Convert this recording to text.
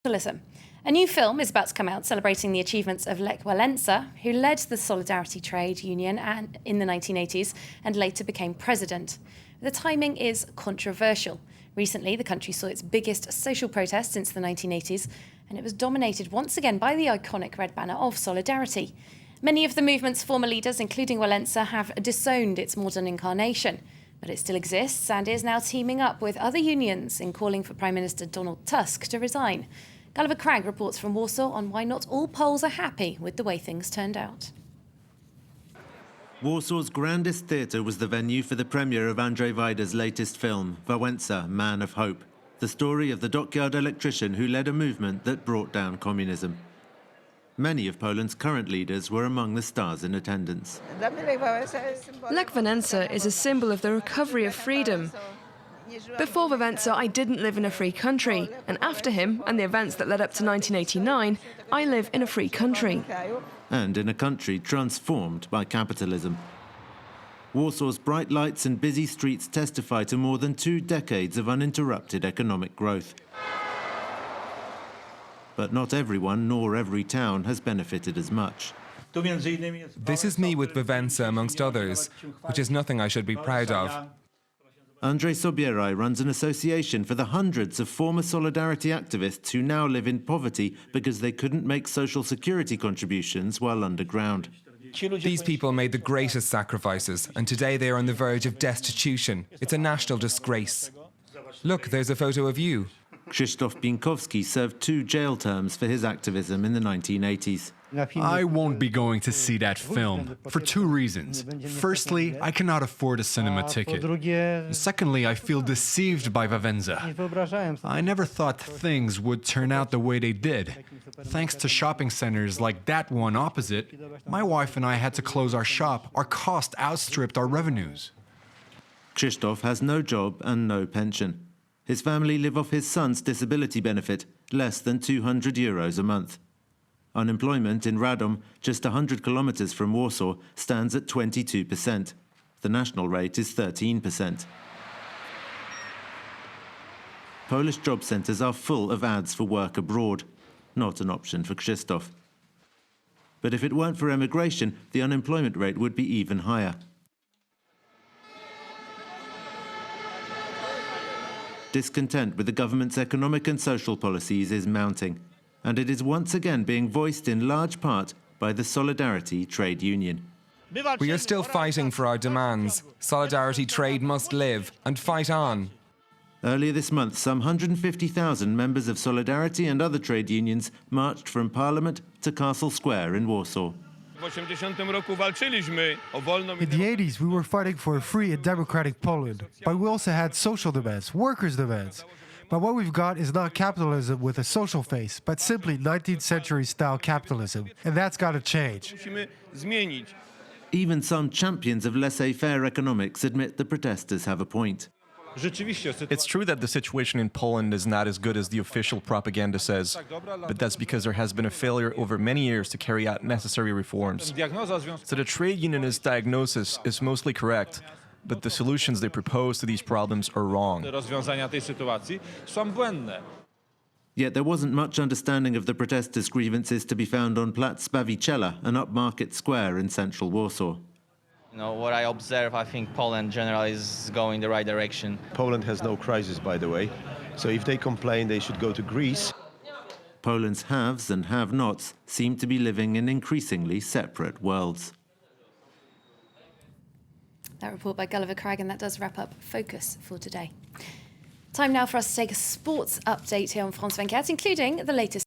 Journalism. A new film is about to come out celebrating the achievements of Lech Walesa, who led the Solidarity trade union in the 1980s and later became president. The timing is controversial. Recently, the country saw its biggest social protest since the 1980s, and it was dominated once again by the iconic red banner of Solidarity. Many of the movement's former leaders, including Walesa, have disowned its modern incarnation. But it still exists and is now teaming up with other unions in calling for Prime Minister Donald Tusk to resign. Gulliver Cragg reports from Warsaw on why not all Poles are happy with the way things turned out. Warsaw's grandest theatre was the venue for the premiere of Andrzej Wajda's latest film, Wałęsa, Man of Hope, the story of the dockyard electrician who led a movement that brought down communism. Many of Poland's current leaders were among the stars in attendance. Lech Walesa is a symbol of the recovery of freedom. Before Wałęsa, I didn't live in a free country, and after him and the events that led up to 1989, I live in a free country. And in a country transformed by capitalism. Warsaw's bright lights and busy streets testify to more than 2 decades of uninterrupted economic growth. But not everyone nor every town has benefited as much. This is me with Wałęsa, amongst others, which is nothing I should be proud of. ANDRZEJ SOBIERAJ runs an association for the hundreds of former Solidarity activists who now live in poverty because they couldn't make social security contributions while underground. These people made the greatest sacrifices, and today they are on the verge of destitution. It's a national disgrace. Look, there's a photo of you. Krzysztof Bienkowski served 2 jail terms for his activism in the 1980s. I won't be going to see that film for 2 reasons. Firstly, I cannot afford a cinema ticket. Secondly, I feel deceived by Wałęsa. I never thought things would turn out the way they did. Thanks to shopping centers like that one opposite, my wife and I had to close our shop. Our cost outstripped our revenues. Krzysztof has no job and no pension. His family live off his son's disability benefit, less than €200 a month. Unemployment in Radom, just 100 kilometers from Warsaw, stands at 22%. The national rate is 13%. Polish job centres are full of ads for work abroad, not an option for Krzysztof. But if it weren't for emigration, the unemployment rate would be even higher. Discontent with the government's economic and social policies is mounting, and it is once again being voiced in large part by the Solidarity trade union. We are still fighting for our demands. Solidarity trade must live and fight on. Earlier this month, some 150,000 members of Solidarity and other trade unions marched from Parliament to Castle Square in Warsaw. In the 80s, we were fighting for a free and democratic Poland, but we also had social demands, workers' demands. But what we've got is not capitalism with a social face, but simply 19th century style capitalism, and that's got to change. Even some champions of laissez-faire economics admit the protesters have a point. It's true that the situation in Poland is not as good as the official propaganda says, but that's because there has been a failure over many years to carry out necessary reforms. So the trade unionist diagnosis is mostly correct, but the solutions they propose to these problems are wrong. Yet there wasn't much understanding of the protesters' grievances to be found on Plac Bawiciela, an upmarket square in central Warsaw. You know, what I observe, I think Poland generally is going the right direction. Poland has no crisis, by the way. So if they complain, they should go to Greece. Poland's haves and have-nots seem to be living in increasingly separate worlds. That report by Gulliver Cragg, and that does wrap up Focus for today. Time now for us to take a sports update here on France 24, including the latest